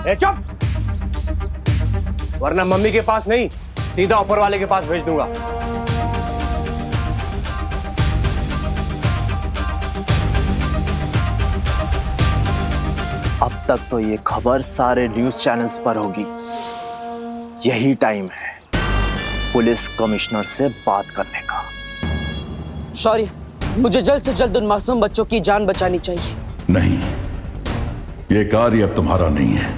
ए चुप, वरना मम्मी के पास नहीं सीधा ऊपर वाले के पास भेज दूंगा। अब तक तो ये खबर सारे न्यूज चैनल्स पर होगी। यही टाइम है पुलिस कमिश्नर से बात करने का। शौर्य, मुझे जल्द से जल्द उन मासूम बच्चों की जान बचानी चाहिए। नहीं, ये कार्य अब तुम्हारा नहीं है।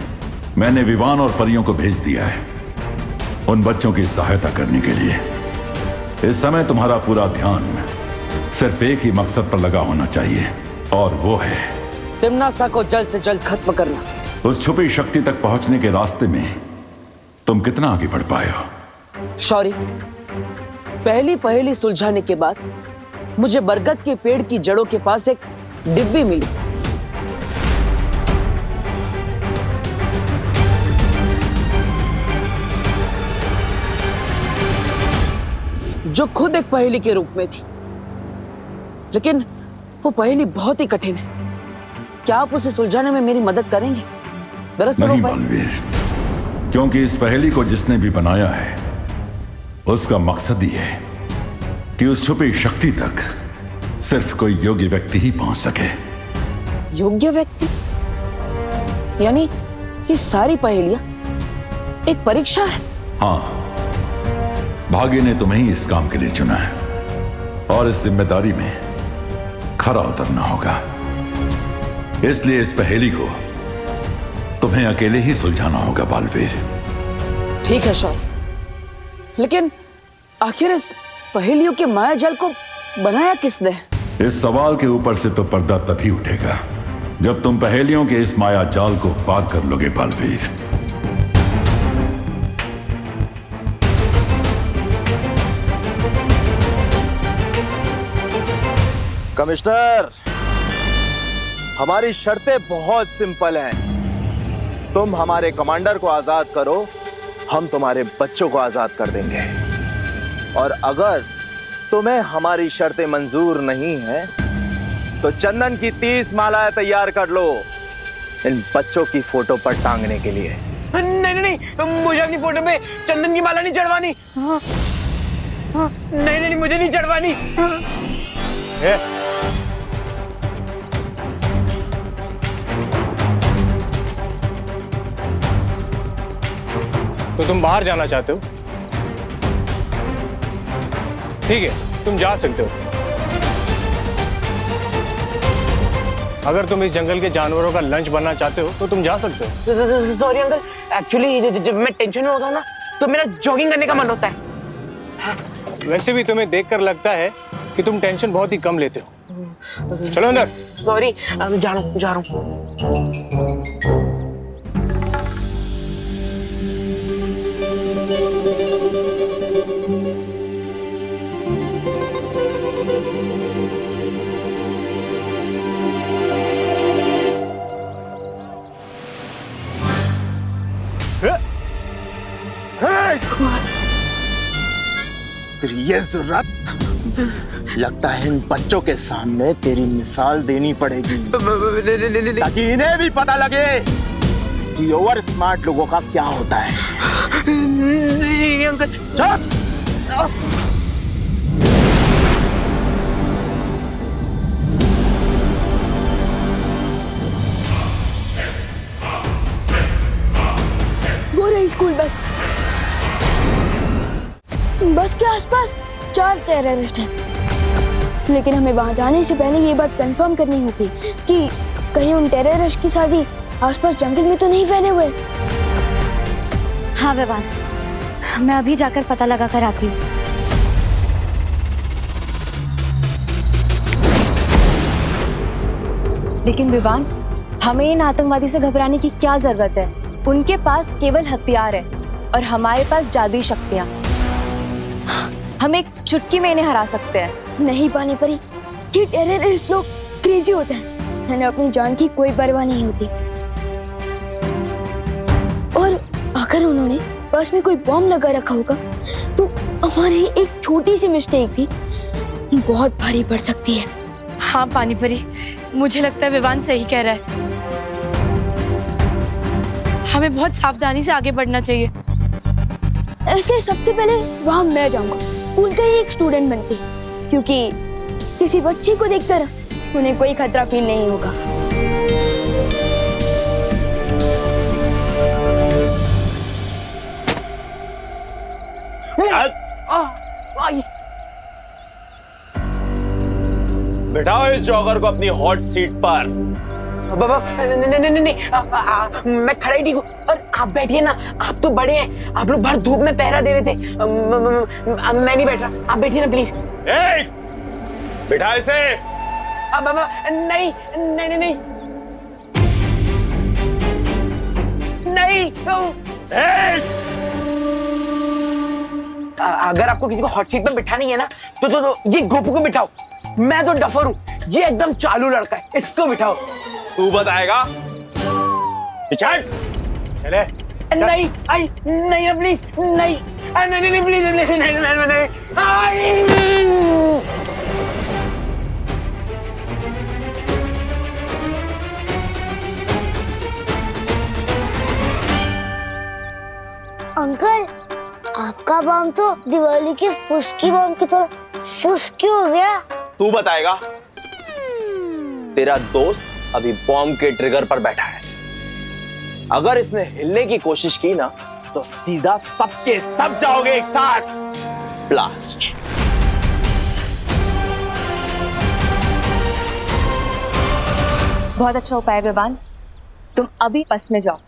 मैंने विवान और परियों को भेज दिया है उन बच्चों की सहायता करने के लिए। इस समय तुम्हारा पूरा ध्यान सिर्फ एक ही मकसद पर लगा होना चाहिए, और वो है तिम्नासा को जल्द से जल्द खत्म करना। उस छुपी शक्ति तक पहुंचने के रास्ते में तुम कितना आगे बढ़ पाए हो? शौर्य, पहली पहेली सुलझाने के बाद मुझे बरगद के पेड़ की जड़ों के पास एक डिब्बी मिली। जो खुद एक पहेली के रूप में थी, लेकिन वो पहेली बहुत ही कठिन है। क्या आप उसे सुलझाने में मेरी मदद करेंगे? दरअसल नहीं बालवीर, क्योंकि इस पहेली को जिसने भी बनाया है उसका मकसद ही है कि उस छुपी शक्ति तक सिर्फ कोई योग्य व्यक्ति ही पहुंच सके। योग्य व्यक्ति? यानी ये सारी पहेलियां एक परीक्षा है? हाँ, भाग्य ने तुम्हें ही इस काम के लिए चुना है, और इस जिम्मेदारी में खरा उतरना होगा। इसलिए इस पहेली को तुम्हें अकेले ही सुलझाना होगा बालवीर। ठीक है शौर्य, लेकिन आखिर इस पहेलियों के माया जाल को बनाया किसने? इस सवाल के ऊपर से तो पर्दा तभी उठेगा जब तुम पहेलियों के इस माया जाल को पार कर लोगे बालवीर। कमिश्नर, हमारी शर्तें बहुत सिंपल हैं। तुम हमारे कमांडर को आजाद करो, हम तुम्हारे बच्चों को आजाद कर देंगे। और अगर तुम्हें हमारी शर्तें मंजूर नहीं हैं, तो चंदन की 30 मालाएं तैयार कर लो इन बच्चों की फोटो पर टांगने के लिए। नहीं नहीं नहीं, मुझे अपनी फोटो पे चंदन की माला नहीं चढ़वानी। नहीं नहीं, मुझे नहीं चढ़वानी। तो तुम बाहर जाना चाहते हो? ठीक है, तुम जा सकते हो। अगर तुम इस जंगल के जानवरों का लंच बनना चाहते हो तो तुम जा सकते हो। सॉरी अंकल, एक्चुअली जब मैं टेंशन में होता हूँ ना, तो मेरा जॉगिंग करने का मन होता है। वैसे भी तुम्हें देखकर लगता है कि तुम टेंशन बहुत ही कम लेते हो। चलो अंदर। सॉरी, जा रहा हूँ। फिर ये जरूरत लगता है इन बच्चों के सामने तेरी मिसाल देनी पड़ेगी, ताकि इन्हें भी पता लगे कि ओवर स्मार्ट लोगों का क्या होता है। नहीं अंकल। चुप! वो रही स्कूल बस। बस के आसपास 4 टेररिस्ट हैं, लेकिन हमें वहां जाने से पहले ये बात कंफर्म करनी होगी कि कहीं उन टेररिस्ट की शादी आसपास जंगल में तो नहीं फैले हुए। हाँ विवान, मैं अभी जाकर पता लगा कर आती हूँ। लेकिन विवान, हमें इन आतंकवादी से घबराने की क्या जरूरत है? उनके पास केवल हथियार है और हमारे पास जादुई शक्तियाँ। हम एक चुटकी में इन्हें हरा सकते हैं। नहीं पानी परी, ये टेररिस्ट लोग क्रेजी होते हैं, उन्हें अपनी जान की कोई परवाह नहीं होती। और अगर उन्होंने पास में कोई बॉम्ब लगा रखा होगा तो हमारी एक छोटी सी मिस्टेक भी बहुत भारी पड़ सकती है। हाँ पानी परी, मुझे लगता है विवान सही कह रहा है। हमें बहुत सावधानी से आगे बढ़ना चाहिए। इसलिए सबसे पहले वहां मैं जाऊंगा स्कूल का ही एक स्टूडेंट बनके, क्योंकि किसी बच्ची को देखकर उन्हें कोई खतरा फील नहीं होगा। बिठाओ इस जॉगर को अपनी हॉट सीट पर। बाबा नहीं, मैं खड़ा ही ठीक हूँ। और आप बैठिए ना, आप तो बड़े हैं, आप लोग भर धूप में पहरा दे रहे थे। मैं नहीं बैठ रहा, आप बैठिए ना प्लीज। बिठा इसे। बाबा नहीं नहीं नहीं नहीं नहीं। अगर आपको किसी को हॉट सीट पर बिठानी है ना तो ये गोपू को बिठाओ। मैं तो डफर हूँ, ये एकदम चालू लड़का है, इसको बिठाओ। तू बताएगा? चल चले। नहीं आई नहीं प्लीज नहीं नहीं नहीं प्लीज नहीं नहीं नहीं नहीं अंकल, आपका बम तो दिवाली की फुसकी बम की तरह फुस क्यों हो गया? तू बताएगा? तेरा दोस्त अभी बॉम्ब के ट्रिगर पर बैठा है। अगर इसने हिलने की कोशिश की ना तो सीधा सबके सब जाओगे एक साथ। ब्लास्ट। बहुत अच्छा उपाय विवान, तुम अभी बस में जाओ।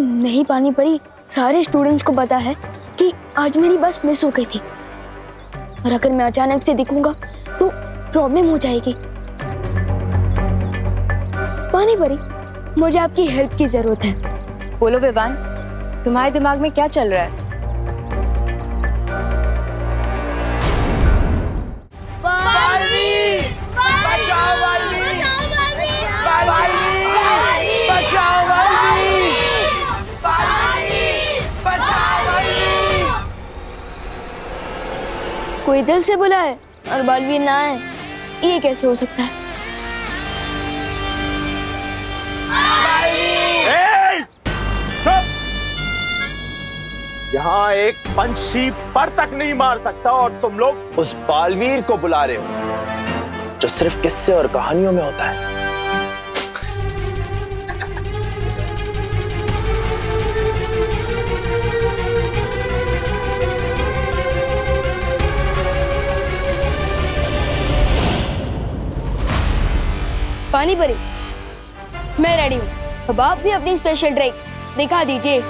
नहीं पानी परी, सारे स्टूडेंट्स को पता है कि आज मेरी बस मिस हो गई थी, और अगर मैं अचानक से दिखूंगा तो प्रॉब्लम हो जाएगी। पानी परी, मुझे आपकी हेल्प की जरूरत है। बोलो विवान, तुम्हारे दिमाग में क्या चल रहा है? कोई दिल से बुलाए और बालवीर ना आए, ये कैसे हो सकता है? यहाँ एक पंछी पर तक नहीं मार सकता और तुम लोग उस बालवीर को बुला रहे हो जो सिर्फ किस्से और कहानियों में होता है। पानी परी, मैं रेडी हूँ। अब आप भी अपनी स्पेशल ट्रिक दिखा दीजिए।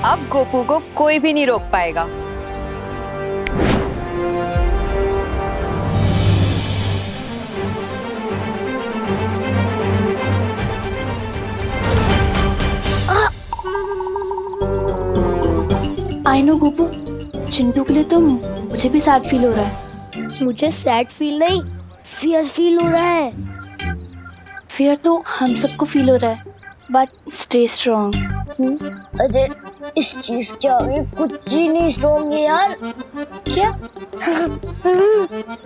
अब गोपू को कोई भी नहीं रोक पाएगा। आई नो गोपू, चिंटू के लिए तो मुझे भी सैड फील हो रहा है। मुझे सैड फील नहीं, फियर फील हो रहा है। फियर तो हम सबको फील हो रहा है, बट स्टे स्ट्रॉन्ग। अरे इस चीज के आगे कुछ भी नहीं स्ट्रॉन्ग है यार। क्या?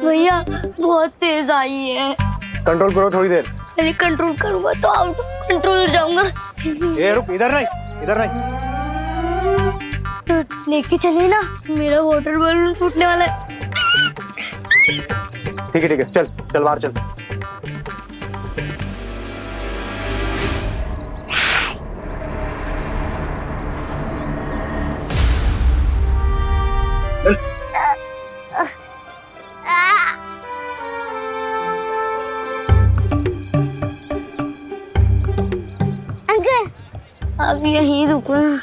भैया बहुत तेज आई है। कंट्रोल करो थोड़ी देर। अरे कंट्रोल करूंगा तो आउट ऑफ कंट्रोल हो जाऊंगा। ये रुक, इधर नहीं, इधर नहीं। तो लेके चलिए ना, मेरा वाटर बलून फूटने वाला है। ठीक है, चल चल बाहर चल। अंकल, अब यहीं रुको ना।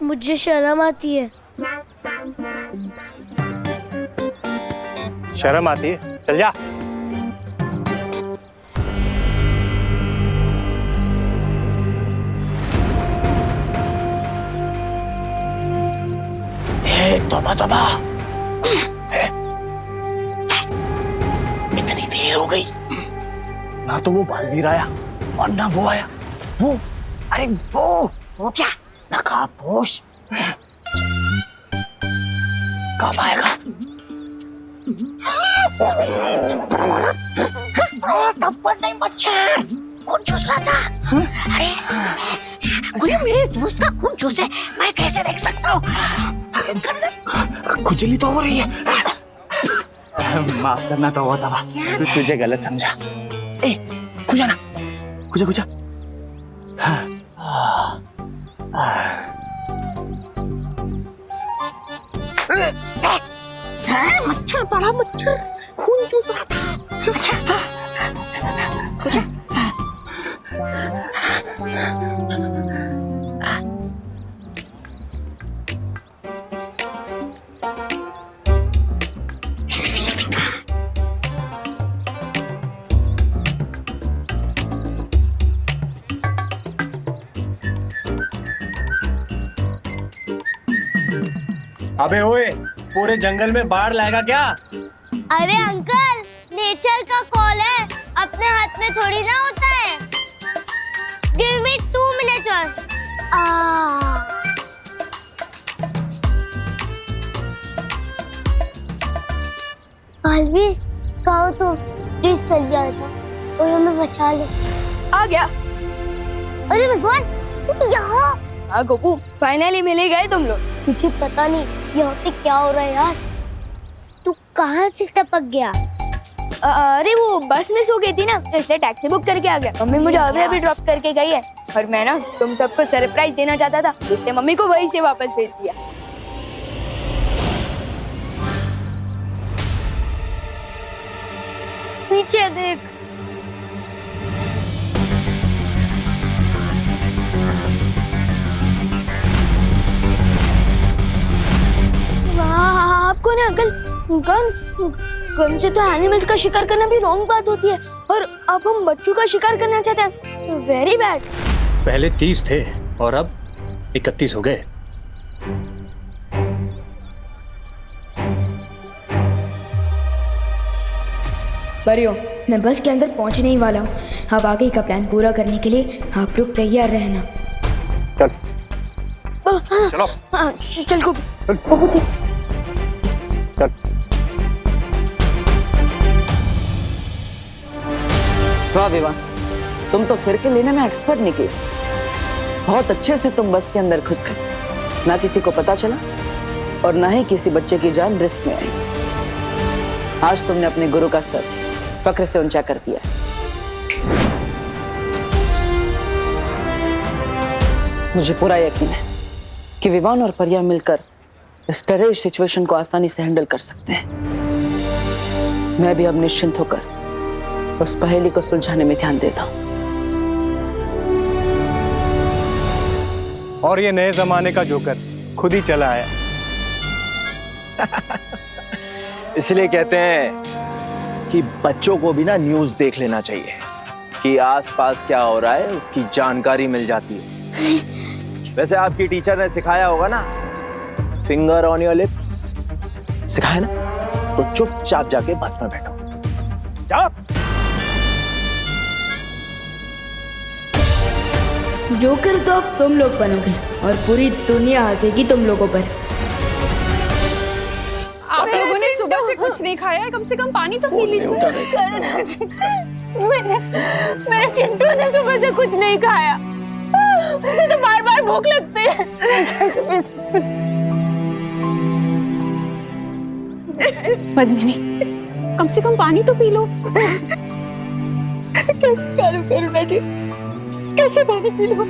मुझे शर्म आती है। शर्म आती है? चल जा। तौबा तौबा, इतनी देर हो गई, ना तो वो बालवीर आया और ना वो आया। वो, अरे वो क्या नकाबपोश कब आएगा? थप्पड़ नहीं मच्छर, खून चूस रहा था। अरे कोई मेरे दोस्त का खून चूसे, मैं कैसे देख सकता हूँ? खुजली तो हो रही है। माफ करना तो हुआ था, तुझे गलत समझा। ए खुजा ना, खुजा खुजा। मच्छर, बड़ा मच्छर, खून चूस रहा था। अबे ओए, पूरे जंगल में बाढ़ लाएगा क्या? अरे अंकल, नेचर का कॉल है, अपने हाथ में थोड़ी ना होता है। गिव मी 2 minutes और। कहो तो प्लीज चल गया था और हमें बचा ले। आ गया। अरे भगवान, यहाँ। हाँ गोकू, फाइनली मिल ही गए तुम लोग। मुझे पता नहीं यहाँ पे क्या हो रहा है यार। तू कहाँ से टपक गया? अरे वो बस में सो गई थी ना, तो इसलिए टैक्सी बुक करके आ गया। मम्मी मुझे अभी ड्रॉप करके गई है और मैं ना तुम सबको सरप्राइज देना चाहता था, इसलिए मम्मी को वहीं से वापस भेज दिया। पीछे देख। आपको ना अंकल, गन से तो एनिमल्स का शिकार करना भी रॉन्ग बात होती है, और अब हम बच्चों का शिकार करना चाहते हैं, वेरी बैड। पहले 30 थे और अब 31 हो गए। परियो, मैं बस के अंदर पहुंचने ही वाला हूँ। अब आगे का प्लान पूरा करने के लिए आप लोग तैयार रहना। चलो। चल को वाह विवान, तुम तो फिर के लेने में एक्सपर्ट निकले। बहुत अच्छे से तुम बस के अंदर घुस गए, ना किसी को पता चला और ना ही किसी बच्चे की जान रिस्क में आई। आज तुमने अपने गुरु का सर फक्र से ऊंचा कर दिया। मुझे पूरा यकीन है कि विवान और परिया मिलकर इस टेररिस्ट सिचुएशन को आसानी से हैंडल कर सकते हैं। मैं भी अब निश्चिंत होकर उस पहेली को सुलझाने में ध्यान देता हूं। और ये नए जमाने का जोकर खुद ही चला आया। इसलिए कहते हैं कि बच्चों को भी ना न्यूज़ देख लेना चाहिए कि आसपास क्या हो रहा है, उसकी जानकारी मिल जाती है। वैसे आपकी टीचर ने सिखाया होगा ना, फिंगर ऑन योर लिप्स, सिखाया ना? तो चुपचाप जाके बस में बैठो, जाओ। जोकर तो अब तुम लोग बनोगे और पूरी दुनिया हंसेगी तुम लोगों पर। आप लोगों ने सुबह से कुछ नहीं खाया है, कम से कम पानी तो पी लीजिए। करुणा जी, मेरे चिंटू ने सुबह से कुछ नहीं खाया, उसे तो बार बार भूख लगती है। पद्मिनी, कम से कम पानी तो पी लो। कैसे करूं करुणा जी, कैसे पानी पी लो?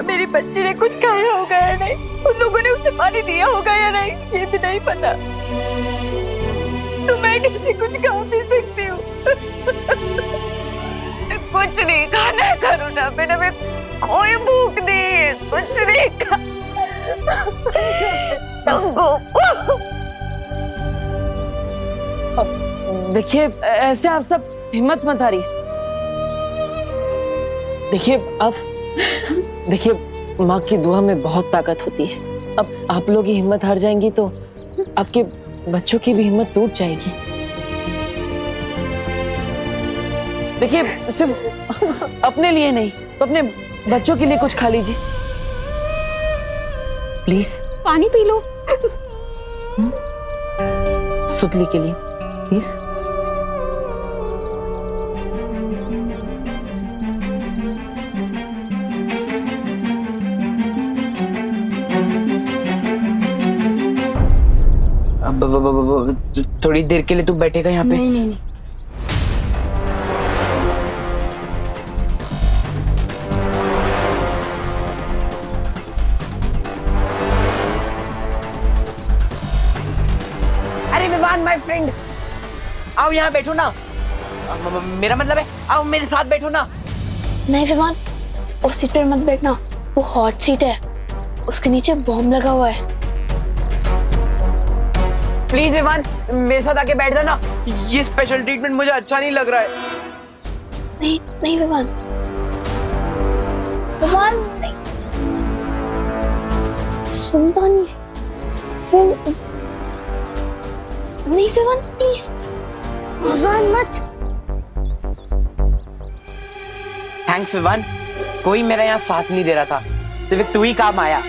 मेरी बच्ची ने कुछ खाया होगा या नहीं, उन लोगों ने उसे पानी दिया होगा या नहीं, ये भी नहीं पता। तो मैं कैसे कुछ खा पी सकती हूँ? कुछ नहीं खाना है करुणा, बेटा मैं कोई भूख नहीं है, कुछ नहीं खा। देखिए, ऐसे आप सब हिम्मत मत हारिए। देखिए माँ की दुआ में बहुत ताकत होती है। अब आप लोग ही हिम्मत हार जाएंगी तो आपके बच्चों की भी हिम्मत टूट जाएगी। देखिए, सिर्फ अपने लिए नहीं तो अपने बच्चों के लिए कुछ खा लीजिए प्लीज। पानी पी लो। सुतली के लिए प्लीज। थोड़ी देर के लिए तू बैठेगा यहाँ पे? नहीं नहीं नहीं। अरे विवान माय फ्रेंड, आओ यहाँ बैठो ना। मेरा मतलब है आओ मेरे साथ बैठो ना। नहीं विमान, उस सीट पर मत बैठना, वो हॉट सीट है, उसके नीचे बॉम्ब लगा हुआ है। प्लीज विवान मेरे साथ आके बैठ जाना, ये स्पेशल ट्रीटमेंट मुझे अच्छा नहीं लग रहा है। नहीं नहीं विमान, विमान नहीं, सुनता नहीं फिर। नहीं विमान प्लीज, विमान मत। थैंक्स विवान, कोई मेरा यहाँ साथ नहीं दे रहा था, सिर्फ तू ही काम आया।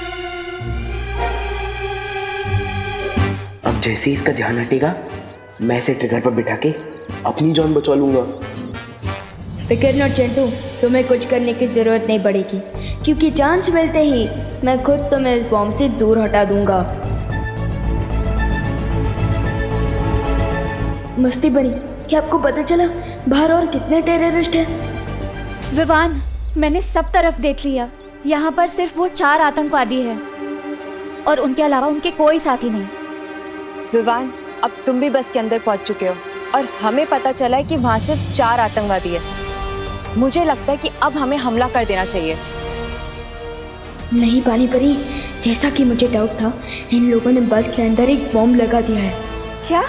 अब जैसे ही इसका ध्यान हटेगा मैं इसे ट्रिगर पर बिठा के अपनी जान बचा लूंगा। फिकर नॉट चिंटू, तुम्हें कुछ करने की जरूरत नहीं पड़ेगी, क्योंकि चांस मिलते ही मैं खुद तुम्हें इस बॉम्ब से दूर हटा दूंगा। मस्ती बनी, क्या आपको पता चला बाहर और कितने टेररिस्ट हैं? विवान, मैंने सब तरफ देख लिया, यहाँ पर सिर्फ वो 4 आतंकवादी हैं और उनके अलावा उनके कोई साथी नहीं। विवान, अब तुम भी बस के अंदर पहुंच चुके हो और हमें पता चला है कि वहां सिर्फ 4 आतंकवादी है। मुझे लगता है कि अब हमें हमला कर देना चाहिए। नहीं पानी परी, जैसा कि मुझे डाउट था, इन लोगों ने बस के अंदर एक बॉम्ब लगा दिया है। क्या?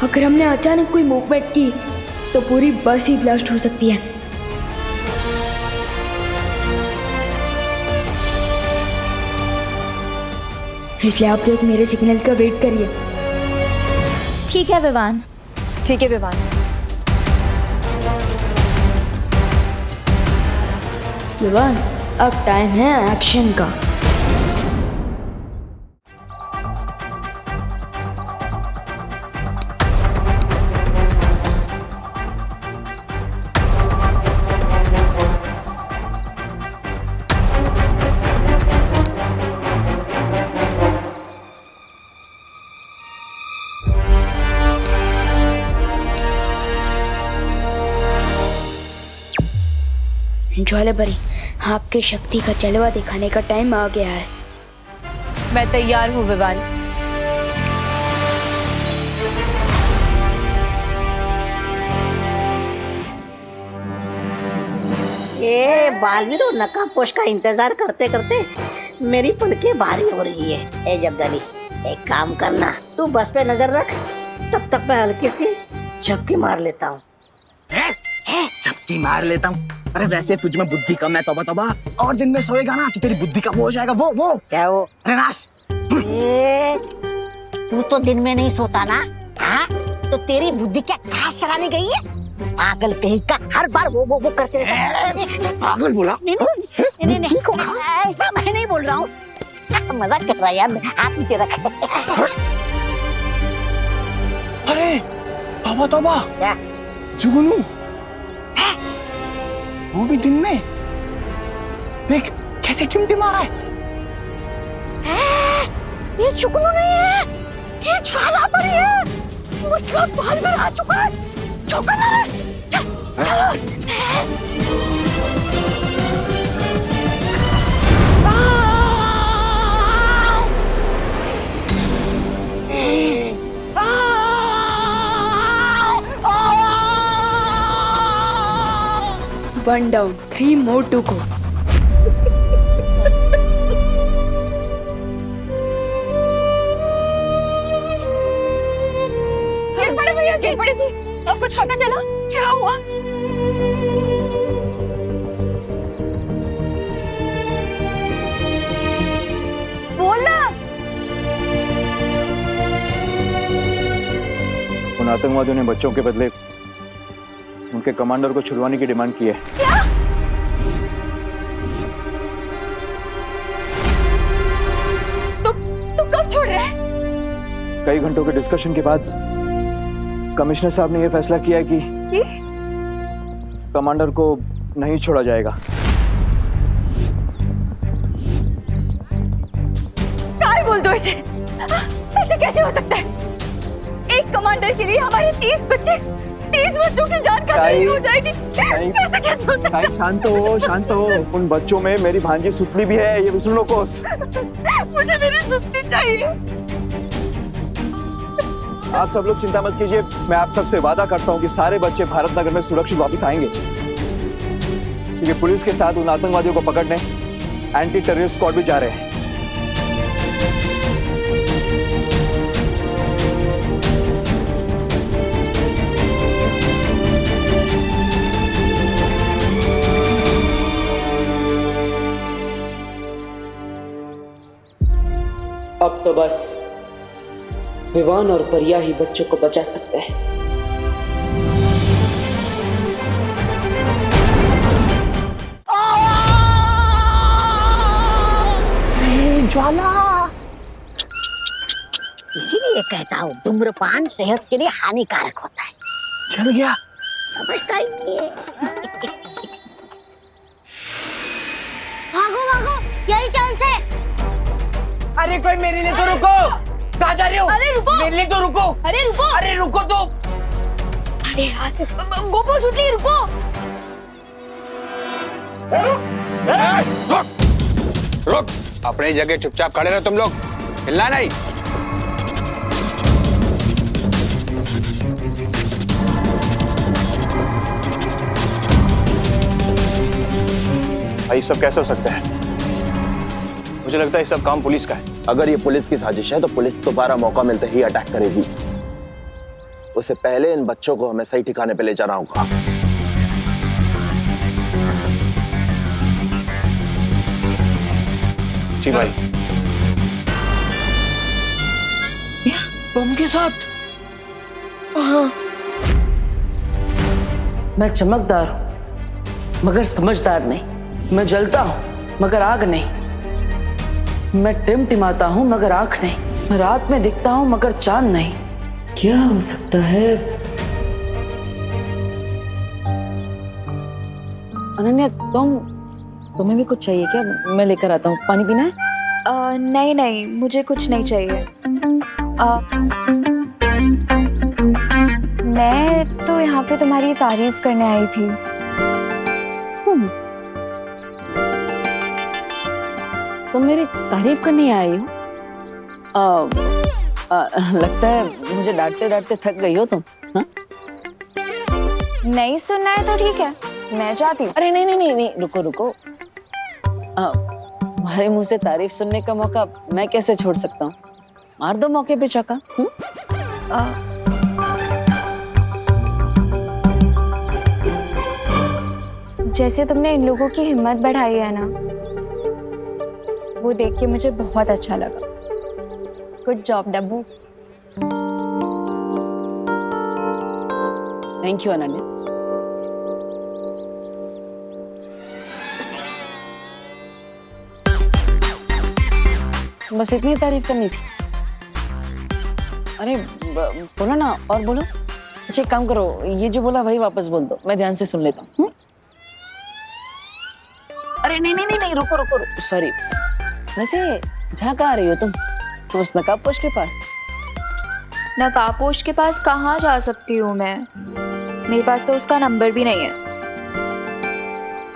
अगर हमने अचानक कोई मूवमेंट की तो पूरी बस ही ब्लास्ट हो सकती है। इसलिए आप लोग मेरे सिग्नल का वेट करिए। ठीक है विवान। ठीक है विवान। विवान, अब टाइम है एक्शन का। ज्वालाबरी, आपके शक्ति का जलवा दिखाने का टाइम आ गया है। मैं तैयार हूँ विवान। ये बालवीरों नकाबपोश का इंतजार करते करते मेरी पलकें भारी हो रही है। ए जगदली, एक काम करना, तू बस पे नजर रख, तब तक मैं हल्की सी झपकी मार लेता हूँ। झपकी मार लेता हूँ? अरे वैसे तुझ में बुद्धि कम है, तौबा तौबा। और दिन में सोएगा ना तो तेरी बुद्धि का वो हो जाएगा। वो क्या वो? अरे नाश। तू तो दिन में नहीं सोता ना? हाँ, तो तेरी बुद्धि क्या घास चराने गई है? पागल कहीं का, हर बार वो करते रहता है। पागल बोला? नहीं, ऐसा मैं नहीं बोल रहा हूँ, मजाक कर रहा है यार। हाथ नीचे रख। अरे तौबा तौबा, क्या? जुगनू, वो भी दिन में देख कैसे टिमटिमा रहा है। ये जुगनू नहीं है, ये ज्वालाबरी है। मतलब बाहर में आ चुका है। चौका ना रे। One down, 3 more to go। गिर पड़े जी, अब कुछ पता चला क्या हुआ? बोलना। उन आतंकवादियों ने बच्चों के बदले उनके कमांडर को छुड़वाने की डिमांड की है। क्या? तू कब छोड़ रहा है? कई घंटों के डिस्कशन के बाद कमिश्नर साहब ने यह फैसला किया है कि कमांडर को नहीं छोड़ा जाएगा। क्या बोल दो इसे? ऐसे कैसे हो सकता है? एक कमांडर के लिए हमारे 30 बच्चों की जान खतरे हो जाएगी। ऐसे कैसे हो सकता है? शांत हो, शांत हो। उन बच्चों में मेरी भांजी सुतली भी है, ये भी सुन लो कोस। मुझे मेरी सुतली चाहिए। आप सब लोग चिंता मत कीजिए, मैं आप सबसे वादा करता हूँ कि सारे बच्चे भारत नगर में सुरक्षित वापस आएंगे, क्योंकि पुलिस के साथ उन आतंकवादियों को पकड़ने एंटी टेररिस्ट स्क्वाड भी जा रहे हैं। अब तो बस विवान और परिया ही बच्चों को बचा सकते हैं। ज्वाला, इसीलिए कहता हूँ धूम्रपान सेहत के लिए हानिकारक होता है। चल गया, समझता ही नहीं है। भागो भागो, यही चांस है। अरे कोई मेरे लिए तो रुको। कहाँ जा रही हो? अरे रुको, मेरे लिए तो रुको। अरे रुको, अरे रुको तो। अरे यार गोपो सुतली रुको। रुक, अपनी जगह चुपचाप खड़े रहो तुम लोग, हिलना नहीं। भाई सब कैसे हो सकते हैं? मुझे लगता है ये सब काम पुलिस का है। अगर ये पुलिस की साजिश है तो पुलिस दोबारा मौका मिलते ही अटैक करेगी। उससे पहले इन बच्चों को हमें सही ठिकाने पे ले जाना होगा। जी भाई। बम के साथ? हाँ। मैं चमकदार हूं मगर समझदार नहीं। मैं जलता हूं मगर आग नहीं। मैं टिमटिमाता हूं मगर आंख नहीं। मैं रात में दिखता हूं मगर चांद नहीं। क्या हो सकता है? अनन्या, तुम्हें भी कुछ चाहिए क्या? मैं लेकर आता हूँ। पानी पीना है? नहीं नहीं, मुझे कुछ नहीं चाहिए। मैं तो यहाँ पे तुम्हारी तारीफ करने आई थी। तुम मेरी तारीफ करने आई हो? लगता है मुझे डांटते डांटते थक गई हो तुम। हाँ? नहीं सुनना है तो ठीक है, मैं जाती हूँ। अरे नहीं नहीं नहीं नहीं, रुको रुको। तुम्हारे मुंह से तारीफ सुनने का मौका मैं कैसे छोड़ सकता हूँ? मार दो मौके पे चौका। जैसे तुमने इन लोगों की हिम्मत बढ़ाई है ना, वो देख के मुझे बहुत अच्छा लगा। Good job Dabbu. Thank you Ananya. बस इतनी तारीफ करनी थी? अरे बोलो ना, और बोलो। अच्छा एक काम करो, ये जो बोला वही वापस बोल दो, मैं ध्यान से सुन लेता हूँ। अरे नहीं नहीं नहीं नहीं, रुको रुको रुको, सॉरी। वैसे जहाँ कहाँ रही हो तुम? उस नकाबपोश के पास? नकाबपोश के पास कहाँ जा सकती हूँ मैं? मेरे पास तो उसका नंबर भी नहीं है।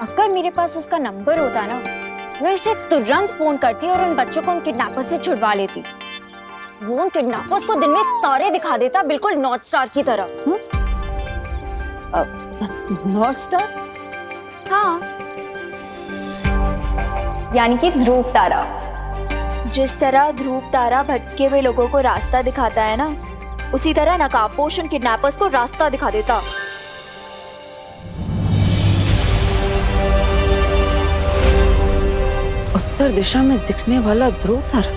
अगर मेरे पास उसका नंबर होता ना, मैं इसे तुरंत फोन करती और उन बच्चों को उन किडनैपर्स से छुड़वा लेती। वो उन किडनैपर्स को दिन में तारे दिखा देता, बिल्कुल नॉर्थ स्टार की तरह। North star? हाँ, यानी कि ध्रुव तारा। जिस तरह ध्रुव तारा भटके हुए लोगों को रास्ता दिखाता है ना, उसी तरह नकाबपोश उन किडनैपर्स को रास्ता दिखा देता। उत्तर दिशा में दिखने वाला ध्रुव तारा।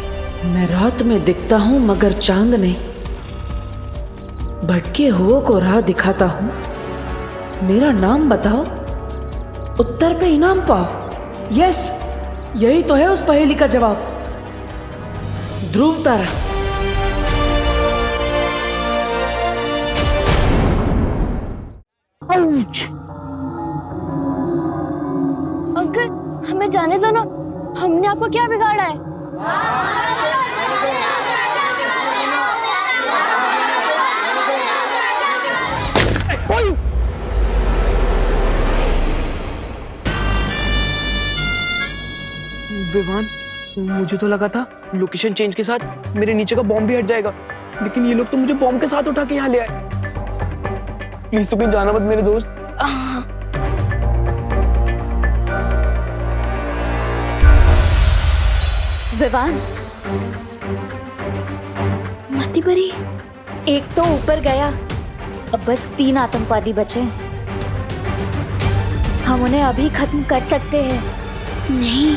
मैं रात में दिखता हूँ मगर चांद नहीं। भटके हुओं को राह दिखाता हूँ। मेरा नाम बताओ, उत्तर पे इनाम पाओ। यस, यही तो है उस पहेली का जवाब। ध्रुव तारा। अंकल हमें जाने दो ना, हमने आपको क्या बिगाड़ा है? विवान, मुझे तो लगा था लोकेशन चेंज के साथ मेरे नीचे का बॉम्ब भी हट जाएगा, लेकिन ये लोग तो मुझे बॉम्ब के साथ उठा के यहाँ ले आए। प्लीज तो कहीं जाना मत मेरे दोस्त। विवान, मस्ती भरी। एक तो ऊपर गया, अब बस 3 आतंकवादी बचे। हम उन्हें अभी खत्म कर सकते हैं। नहीं,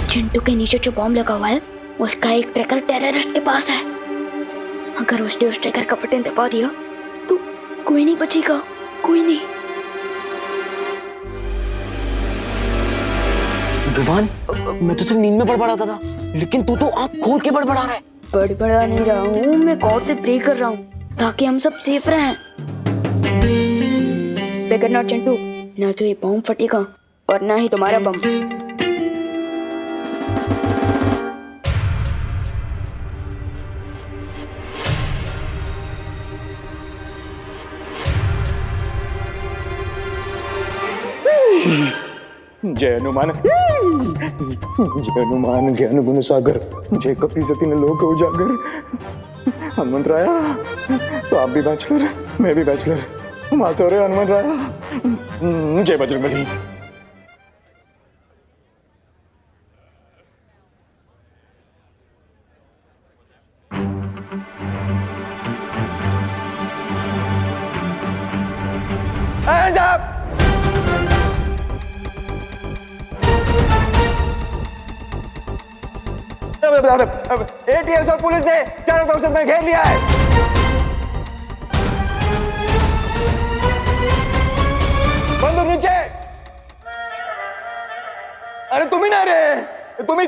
चिंटू के नीचे जो बॉम्ब लगा हुआ है उसका एक ट्रैकर टेररिस्ट के पास है। अगर उसने उस ट्रैकर का बटन दबा दिया तो कोई नहीं बचेगा, कोई नहीं। विवान, मैं तो सिर्फ नींद में बड़बड़ाता था, लेकिन तू तो आंख खोल के बड़बड़ा रहा है। बड़बड़ा नहीं रहा हूँ, मैं गॉड से प्रे कर रहा हूँ ताकि हम सब सेफ रहें। बेगर नॉट चिंटू, ना तो ये बॉम्ब फटेगा और ना ही तुम्हारा बम। जय हनुमान, जय हनुमान ज्ञान गुण सागर, जय कपि सती लोक उजागर। हनुमंत राया, तो आप भी बैचलर, मैं भी बैचलर, हम आज हो रहे हनुमंत राया। जय बजरंगबली। Hands up! ATS और पुलिस ने चारों तरफ से मैं घेर लिया है। बंदूक नीचे। अरे तुम ही ना रे, तुम ही।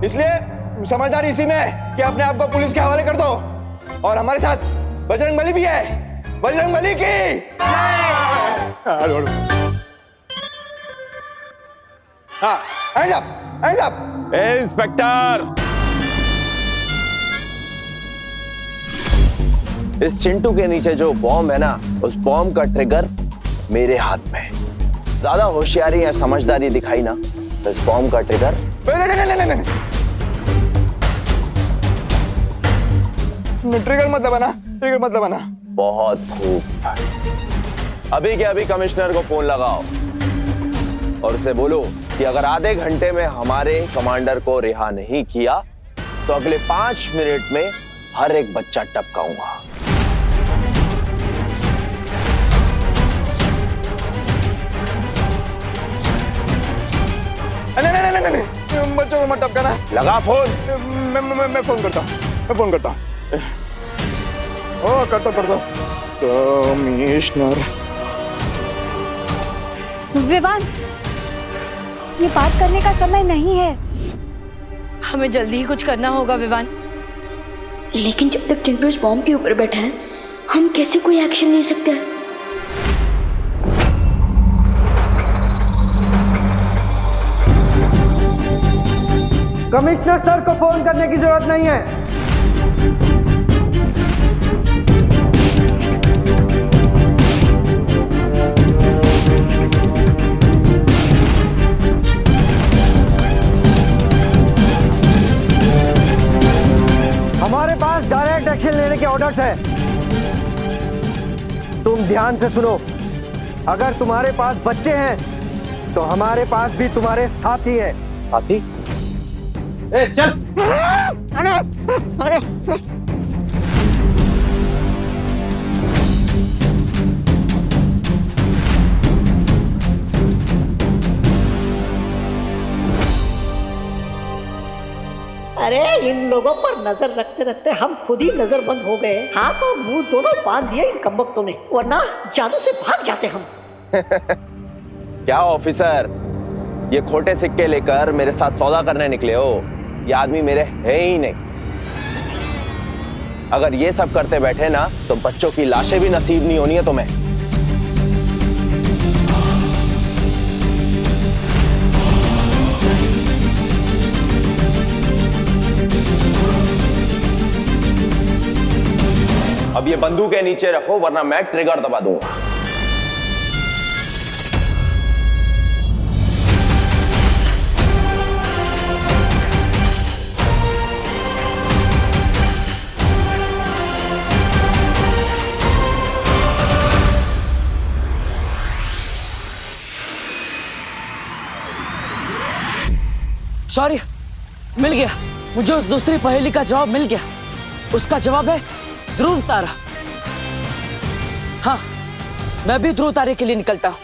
इसलिए समझदारी इसी में है कि अपने आप को पुलिस के हवाले कर दो, और हमारे साथ बजरंगबली भी है। बजरंगबली की हाँ, hands up, hands up। Inspector, इस चिंटू के नीचे जो बॉम्ब है ना, उस बॉम्ब का ट्रिगर मेरे हाथ में है। ज्यादा होशियारी या समझदारी दिखाई ना तो इस बॉम्ब का ट्रिगर ट्रिगर मत दबाना, ट्रिगर मत दबाना। बहुत खूब। अभी के अभी कमिश्नर को फोन लगाओ और उसे बोलो कि अगर आधे घंटे में हमारे कमांडर को रिहा नहीं किया तो अगले 5 मिनट में हर एक बच्चा टपकाऊंगा। नहीं, बच्चों को मत टपकाना। लगा फोन। मैं फोन करता हूँ, मैं फोन करता हूँ। ओ करता कमिश्नर। विवान, ये बात करने का समय नहीं है। हमें जल्दी ही कुछ करना होगा विवान। लेकिन जब तक चिंटू इस बॉम्ब के ऊपर बैठा है, हम कैसे कोई एक्शन ले सकते हैं? कमिश्नर सर को फोन करने की जरूरत नहीं है। हमारे पास डायरेक्ट एक्शन लेने के ऑर्डर्स हैं। तुम ध्यान से सुनो, अगर तुम्हारे पास बच्चे हैं तो हमारे पास भी तुम्हारे साथी हैं। साथी? ए चल। अरे इन लोगों पर नजर रखते रखते हम खुद ही नजरबंद हो गए। हाथ और मुंह दोनों बांध दिए इन कमबख्तों ने, वरना जादू से भाग जाते हम। क्या ऑफिसर, ये खोटे सिक्के लेकर मेरे साथ सौदा करने निकले हो। ये आदमी मेरे है ही नहीं। अगर ये सब करते बैठे ना तो बच्चों की लाशें भी नसीब नहीं होनी है तुम्हें। अब ये बंदूक नीचे रखो वरना मैं ट्रिगर दबा दूंगा। शौर्य, मिल गया मुझे उस दूसरी पहेली का जवाब मिल गया। उसका जवाब है ध्रुव तारा। हाँ, मैं भी ध्रुव तारे के लिए निकलता हूं।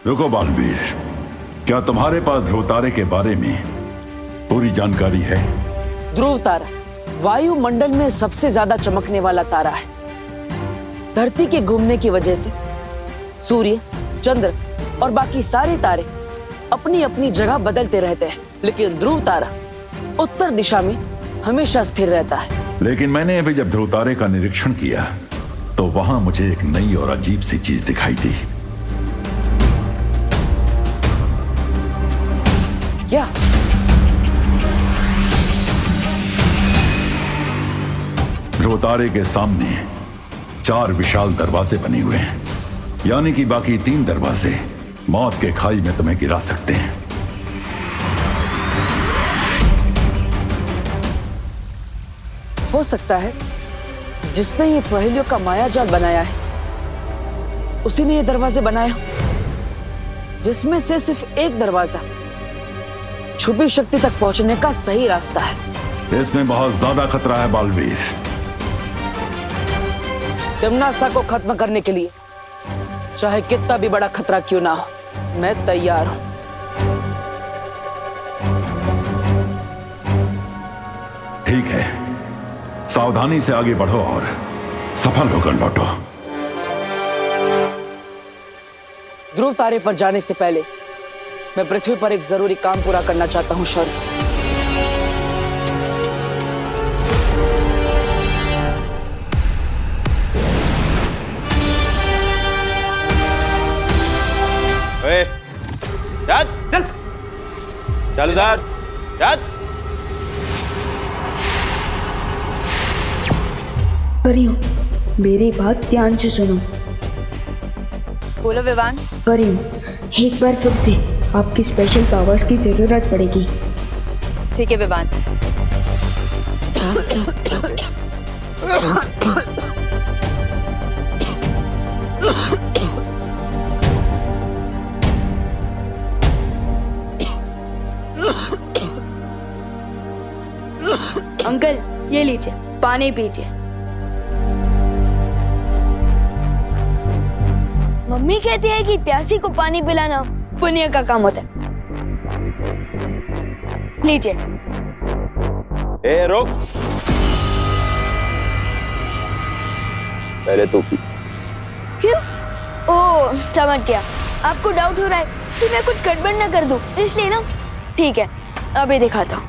रुको बालवीर, क्या तुम्हारे पास ध्रुव तारे के बारे में पूरी जानकारी है? ध्रुव तारा वायुमंडल में सबसे ज्यादा चमकने वाला तारा है। धरती के घूमने की वजह से सूर्य, चंद्र और बाकी सारे तारे अपनी अपनी जगह बदलते रहते हैं, लेकिन ध्रुव तारा उत्तर दिशा में हमेशा स्थिर रहता है। लेकिन मैंने अभी जब ध्रुव तारे का निरीक्षण किया तो वहां मुझे एक नई और अजीब सी चीज दिखाई दी। क्या? ध्रुव तारे के सामने 4 विशाल दरवाजे बने हुए हैं, यानी कि बाकी 3 दरवाजे मौत के खाई में तुम्हें गिरा सकते हैं। हो सकता है जिसने ये पहेलियों का मायाजाल बनाया है उसी ने ये दरवाजे बनाया, जिसमें से सिर्फ एक दरवाजा छुपी शक्ति तक पहुंचने का सही रास्ता है। इसमें बहुत ज्यादा खतरा है बालवीर। तिम्नासा को खत्म करने के लिए चाहे कितना भी बड़ा खतरा क्यों ना हो, मैं तैयार हूं। ठीक है, सावधानी से आगे बढ़ो और सफल होकर लौटो। ध्रुव तारे पर जाने से पहले मैं पृथ्वी पर एक जरूरी काम पूरा करना चाहता हूं शौर्य। चल चल चल उधर चल। परियों, मेरी बात ध्यान से सुनो। बोलो विवान। परियों, एक बार फिर से आपकी स्पेशल पावर्स की जरूरत पड़ेगी। ठीक है विवान। अंकल, ये लीजिए, पानी पीजिए। मम्मी कहती है कि प्यासी को पानी पिलाना पुण्य का काम होता है। लीजिए। ए रुक, पहले तू पी। क्यों? ओह, समझ गया। आपको डाउट हो रहा है कि मैं कुछ गड़बड़ ना कर दूं, इसलिए ना। ठीक है, अभी दिखाता हूँ।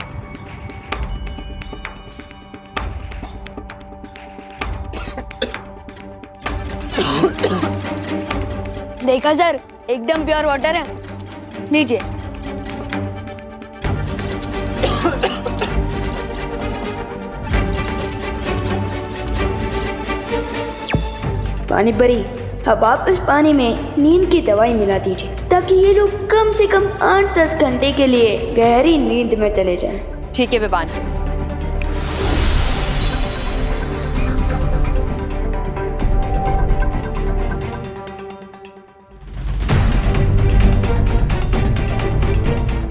देखा सर, एकदम प्योर वाटर है। लीजिए। पानी परी, अब आप इस पानी में नींद की दवाई मिला दीजिए ताकि ये लोग कम से कम 8-10 घंटे के लिए गहरी नींद में चले जाएं। ठीक है विवान।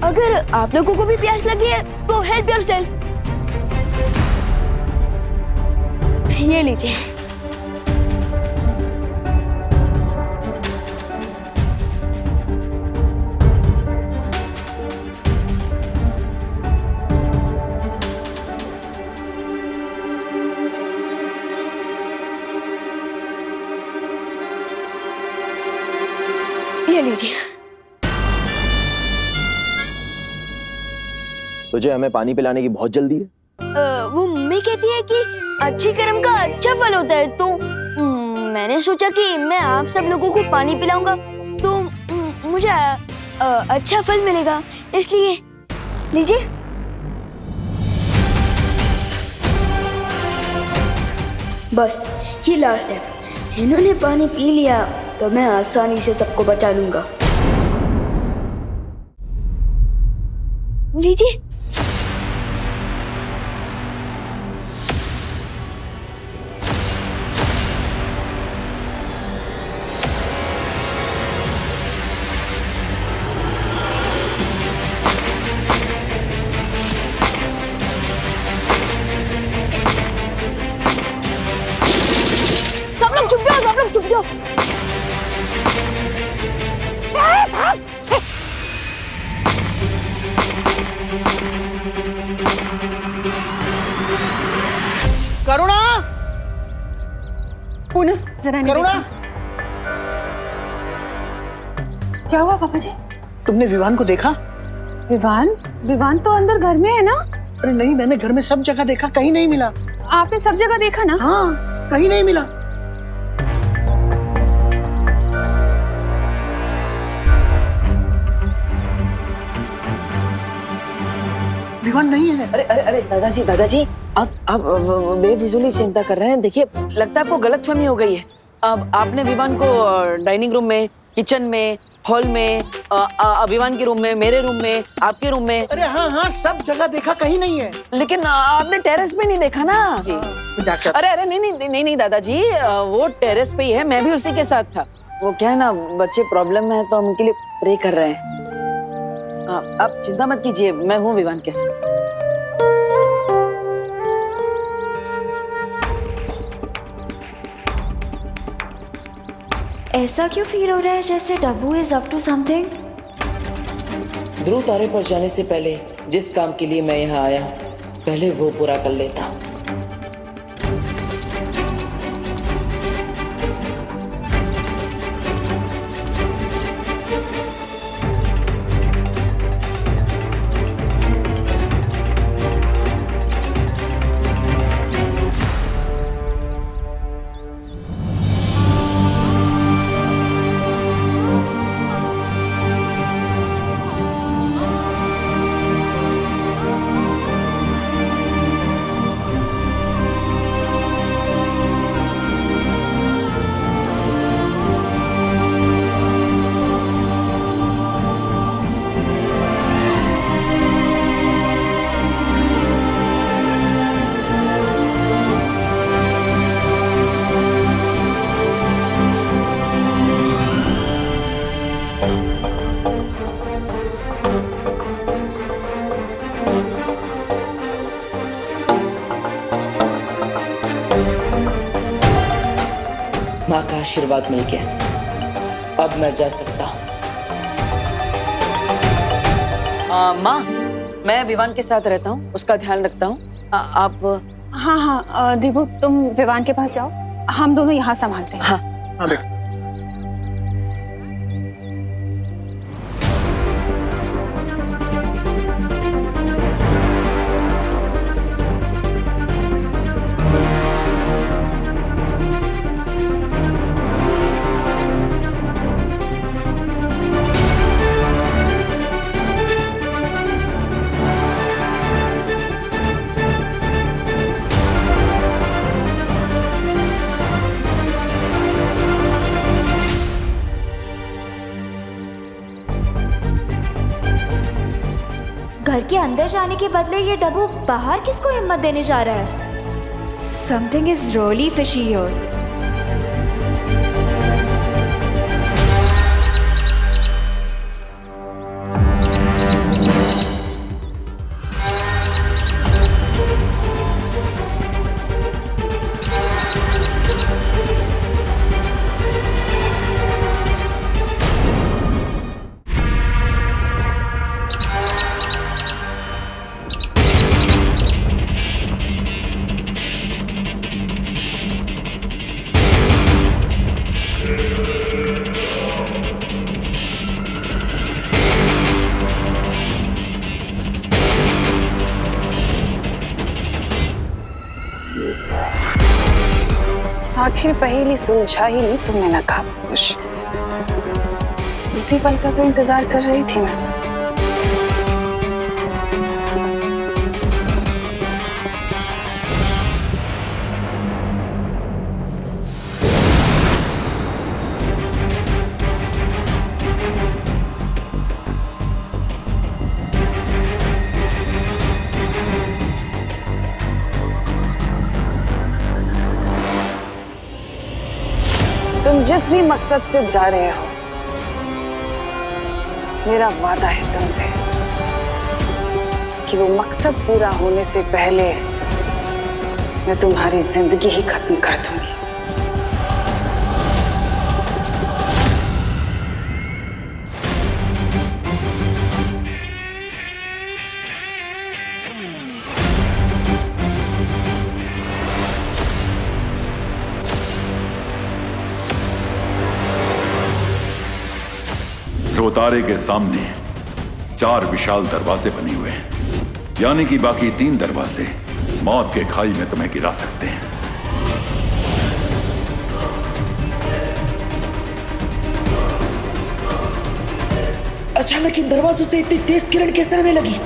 अगर आप लोगों को भी प्यास लगी है तो हेल्प योरसेल्फ। ये लीजिए। ये लीजिए। तुझे हमें पानी पिलाने की बहुत जल्दी है? वो मम्मी कहती है कि अच्छे कर्म का अच्छा फल होता है, तो मैंने सोचा कि मैं आप सब लोगों को पानी पिलाऊंगा तो मुझे अच्छा फल मिलेगा, इसलिए लीजिए। बस ये लास्ट है, इन्होंने पानी पी लिया तो मैं आसानी से सबको बचा लूंगा। लीजिए। सब लोग चुप जाओ, सब लोग चुप जाओ। करुणा, पूनम जरा करुणा, क्या हुआ पापा जी? तुमने विवान को देखा? विवान? विवान तो अंदर घर में है ना? अरे नहीं, मैंने घर में सब जगह देखा, कहीं नहीं मिला। आपने सब जगह देखा ना? हाँ, कहीं नहीं मिला। विवान नहीं है। अरे अरे अरे दादाजी आप बेफिजूली चिंता कर रहे हैं। देखिए, लगता है आपको गलतफहमी हो गई है। अब आपने विवान को डाइनिंग रूम में, किचन में, हॉल में, विवान के रूम में, मेरे रूम में, आपके रूम में। अरे हाँ, सब जगह देखा, कहीं नहीं है। लेकिन आपने टेरेस पे नहीं देखा ना? डॉक्टर, अरे नहीं दादाजी, वो टेरेस पे ही है, मैं भी उसी के साथ था। वो क्या है ना, बच्चे प्रॉब्लम में है तो हम उनके लिए प्रे कर रहे हैं। आप चिंता मत कीजिए, मैं हूँ विवान के साथ। ऐसा क्यों फील हो रहा है जैसे डब्बू इज अप टू समथिंग? ध्रुव तारे पर जाने से पहले जिस काम के लिए मैं यहाँ आया, पहले वो पूरा कर लेता। माँ का आशीर्वाद मिल गया, अब मैं जा सकता हूँ। माँ, मैं विवान के साथ रहता हूँ, उसका ध्यान रखता हूँ। आप? हाँ, दीपू तुम विवान के पास जाओ, हम दोनों यहाँ संभालते हैं। हाँ बेटा। घर के अंदर जाने के बदले ये डब्बू बाहर किसको हिम्मत देने जा रहा है? Something is really fishy here. आखिर पहेली सुलझा ही ली तुमने नकाब पोश। इसी पल का तो इंतजार कर रही थी मैं। तुम जिस भी मकसद से जा रहे हो, मेरा वादा है तुमसे कि वो मकसद पूरा होने से पहले मैं तुम्हारी जिंदगी ही खत्म कर दूंगी। रोतारे के सामने 4 विशाल दरवाजे बने हुए हैं, यानी कि बाकी 3 दरवाजे मौत के खाई में तुम्हें गिरा सकते हैं। अचानक इन दरवाजों से इतनी तेज किरण कैसे आने लगी?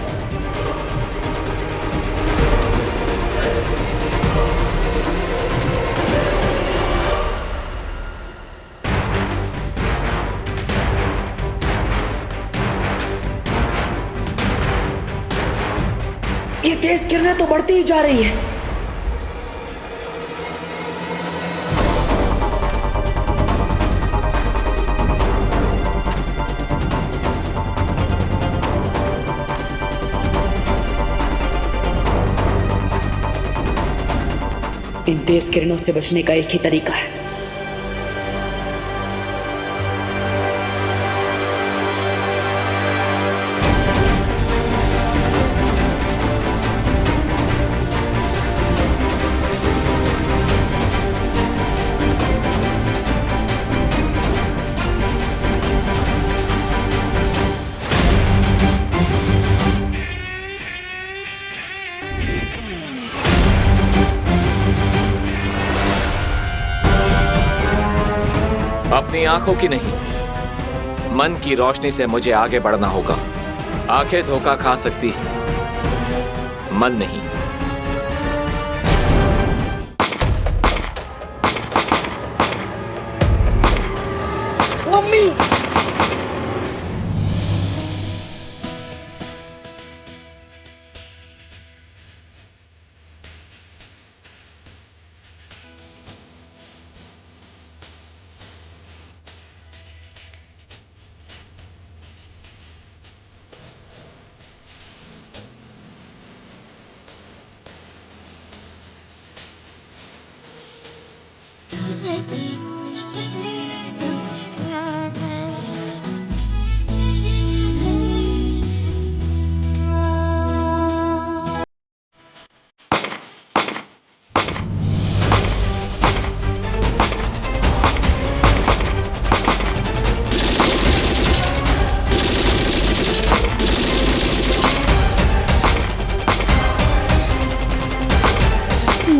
ये तेज किरणें तो बढ़ती ही जा रही है। इन तेज किरणों से बचने का एक ही तरीका है। अपनी आंखों की नहीं, मन की रोशनी से मुझे आगे बढ़ना होगा। आंखें धोखा खा सकती, मन नहीं। मम्मी,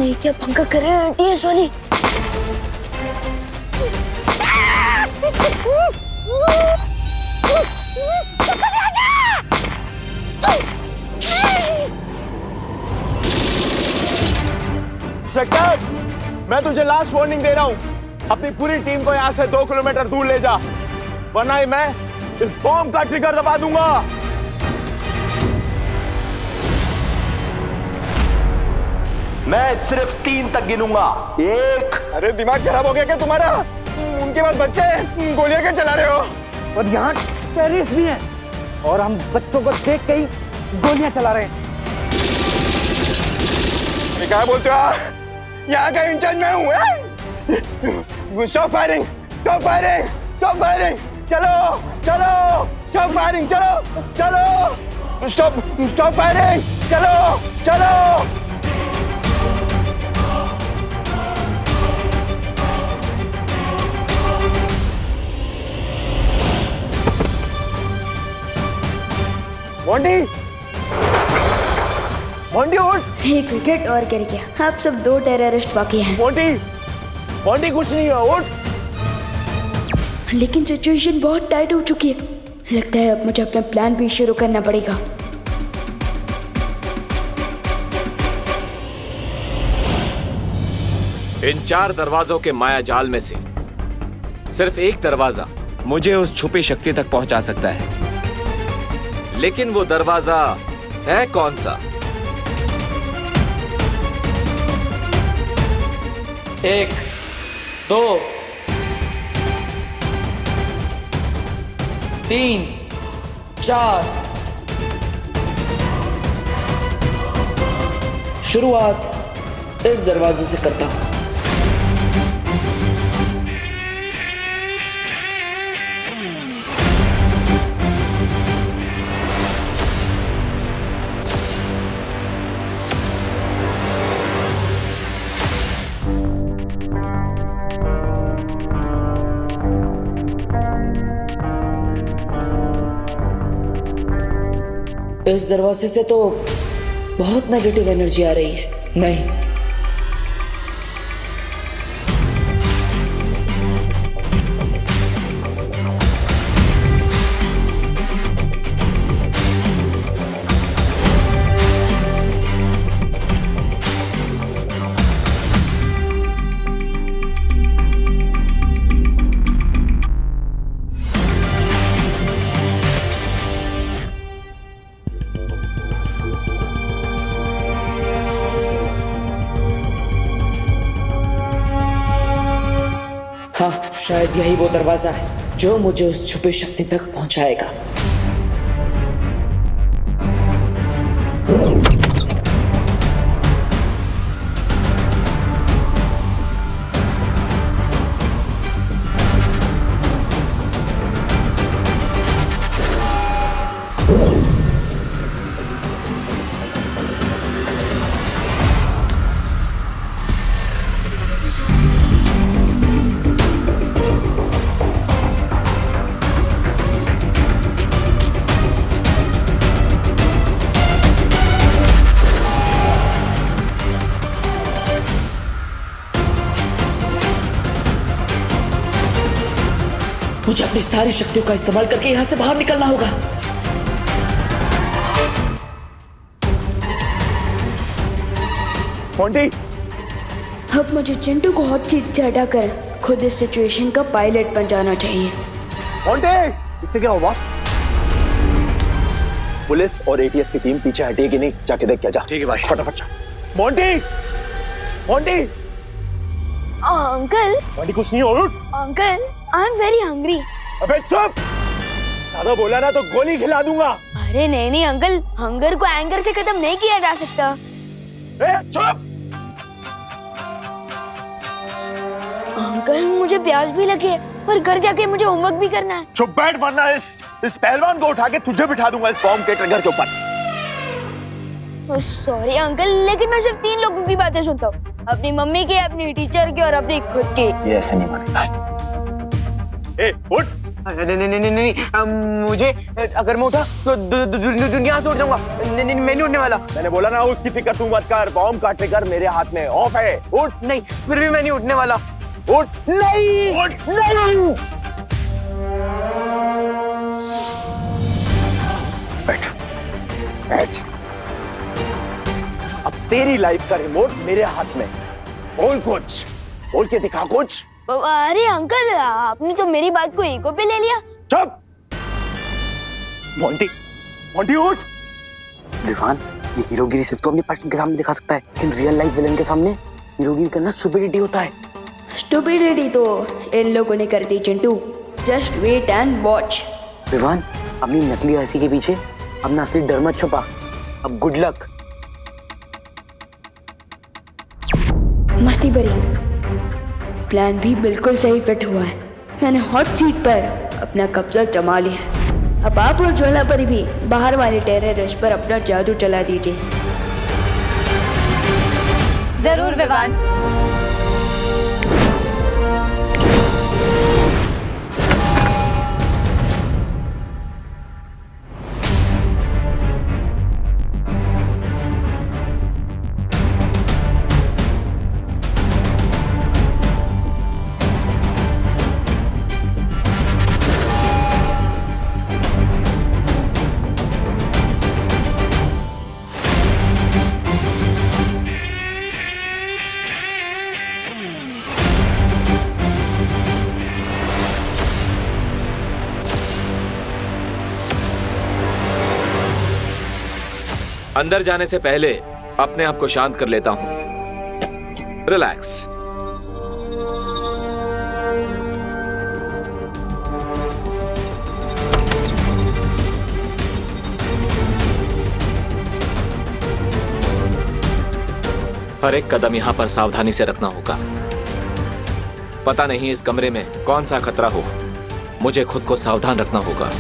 ये क्या पंखा कर रहे हैं आंटी इस वाली? इंस्पेक्टर, मैं तुझे लास्ट वार्निंग दे रहा हूं, अपनी पूरी टीम को यहां से 2 किलोमीटर दूर ले जा, वरना ही मैं इस बॉम्ब का ट्रिगर दबा दूंगा। मैं सिर्फ 3 तक गिनूंगा। 1। अरे दिमाग खराब हो गया क्या तुम्हारा? उनके पास बच्चे हैं, गोलियां क्या चला रहे हो? और यहाँ टेररिस्ट भी हैं और हम बच्चों को देख के ही गोलियां चला रहे हैं। क्या बोलते हो? यहाँ का इंचार्ज मैं हूँ। Stop firing, stop firing, stop firing, चलो चलो, स्टॉप फायरिंग, चलो चलो, स्टॉप फायरिंग, चलो चलो। मोंटी, मोंटी उठ। एक विकेट और गिर गया, अब सब 2 टेररिस्ट बाकी हैं। मोंटी, मोंटी कुछ नहीं हुआ, उठ। लेकिन सिचुएशन बहुत टाइट हो चुकी है, लगता है अब मुझे अपना प्लान भी शुरू करना पड़ेगा। इन 4 दरवाजों के माया जाल में से सिर्फ एक दरवाजा मुझे उस छुपी शक्ति तक पहुंचा सकता है, लेकिन वो दरवाजा है कौन सा? 1, 2, 3, 4। शुरुआत इस दरवाजे से करता हूं। इस दरवाजे से तो बहुत नेगेटिव एनर्जी आ रही है। नहीं, हाँ, शायद यही वो दरवाजा है जो मुझे उस छुपी शक्ति तक पहुंचाएगा। मुझे अपनी सारी शक्तियों का इस्तेमाल करके यहां से बाहर निकलना होगा। मोंटी, अब मुझे चिंटू को हॉट सीट से हटाकर खुद इस सिचुएशन का पायलट बन जाना चाहिए। मोंटी, इससे क्या हुआ? पुलिस और एटीएस की टीम पीछे हटी कि नहीं, जाके देख क्या जा। ठीक है भाई, फटाफट। मोंटी, मोंटी, अंकल, मोंटी कुछ नहीं हो। Uncle, I am very hungry. अबे चुप, ज्यादा बोला ना तो गोली खिला दूंगा। अरे नहीं नहीं अंकल, हंगर को एंगर से खत्म नहीं किया जा सकता। चुप। अंकल, मुझे प्यास भी लगी है और घर जाके मुझे होमवर्क भी करना है। चुप बैठ, वरना इस पहलवान को उठा के तुझे बिठा दूंगा इस बॉम्ब के ट्रिगर के ऊपर। सॉरी अंकल, लेकिन मैं सिर्फ 3 लोगों की बातें सुनता हूँ, अपनी मम्मी की, अपनी टीचर की और अपनी खुद की। ये ऐसे नहीं मानेगा। ए, उठ। नहीं, मुझे अगर मैं उठा तो दुनिया से उठ जाऊंगा। नहीं, मैं नहीं उठने वाला। मैंने बोला ना, उसकी फिक्र तू मत कर, बॉम्ब का ट्रिगर मेरे हाथ में ऑफ है। उठ। नहीं, फिर भी मैं नहीं उठने वाला। उठ। नहीं, उठ। नहीं। बैठ, बैठ। अब तेरी लाइफ का रिमोट मेरे हाथ में। बोल कुछ, बोल के दिखा कुछ। अरे अंकल, आपने तो मेरी बात को ईगो पे ले लिया। चुप। मोंटी, मोंटी उठ। विवान, ये हीरोगिरी सिर्फ तो अपने पार्टनर के सामने दिखा सकता है, लेकिन रियल लाइफ विलन के सामने हीरोगिरी करना स्टुपिडिटी होता है। स्टुपिडिटी तो इन लोगों ने कर दी Chintu, just wait and watch. Vivaan, अपनी नकली हंसी के पीछे अपना असली डर मत छुपा। अब गुड लक। मस्ती भरी प्लान भी बिल्कुल सही फिट हुआ है। मैंने हॉट सीट पर अपना कब्जा जमा लिया है। अब आप और ज्वाला पर भी बाहर वाले टेररिस्ट पर अपना जादू चला दीजिए। जरूर विवान। अंदर जाने से पहले अपने आप को शांत कर लेता हूं। रिलैक्स। हर एक कदम यहां पर सावधानी से रखना होगा। पता नहीं इस कमरे में कौन सा खतरा हो, मुझे खुद को सावधान रखना होगा।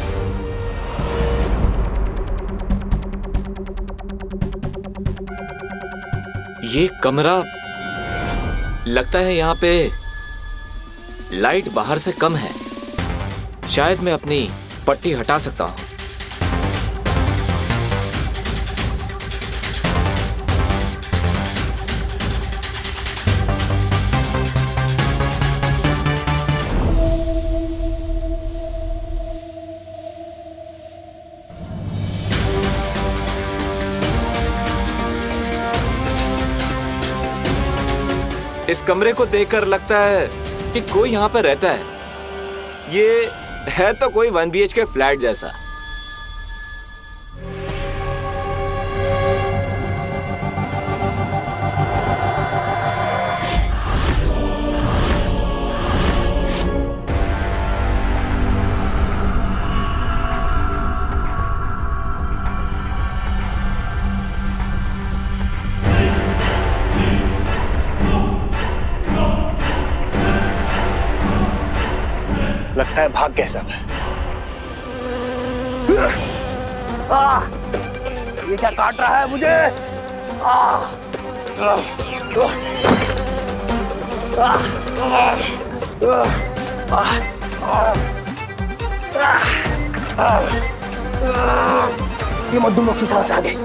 ये कमरा लगता है यहां पे लाइट बाहर से कम है। शायद मैं अपनी पट्टी हटा सकता हूं। इस कमरे को देखकर लगता है कि कोई यहां पर रहता है। ये है तो कोई 1 BHK फ्लैट जैसा। लगता है भाग गए सब। ये क्या काट रहा है मुझे? ये मधुमक्खी कहां से आ गई?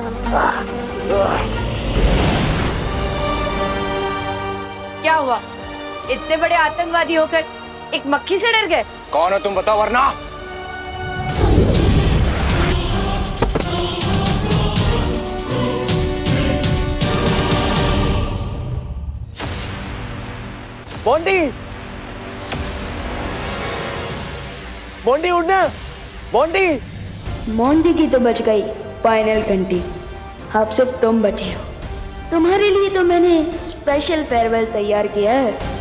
क्या हुआ? इतने बड़े आतंकवादी होकर एक मक्खी से डर गए? कौन हो तुम बताओ वरना। मोंटी, मोंटी उठना। मोंटी, मोंटी की तो बच गई फाइनल घंटी। अब सिर्फ तुम बचे हो। तुम्हारे लिए तो मैंने स्पेशल फेयरवेल तैयार किया है।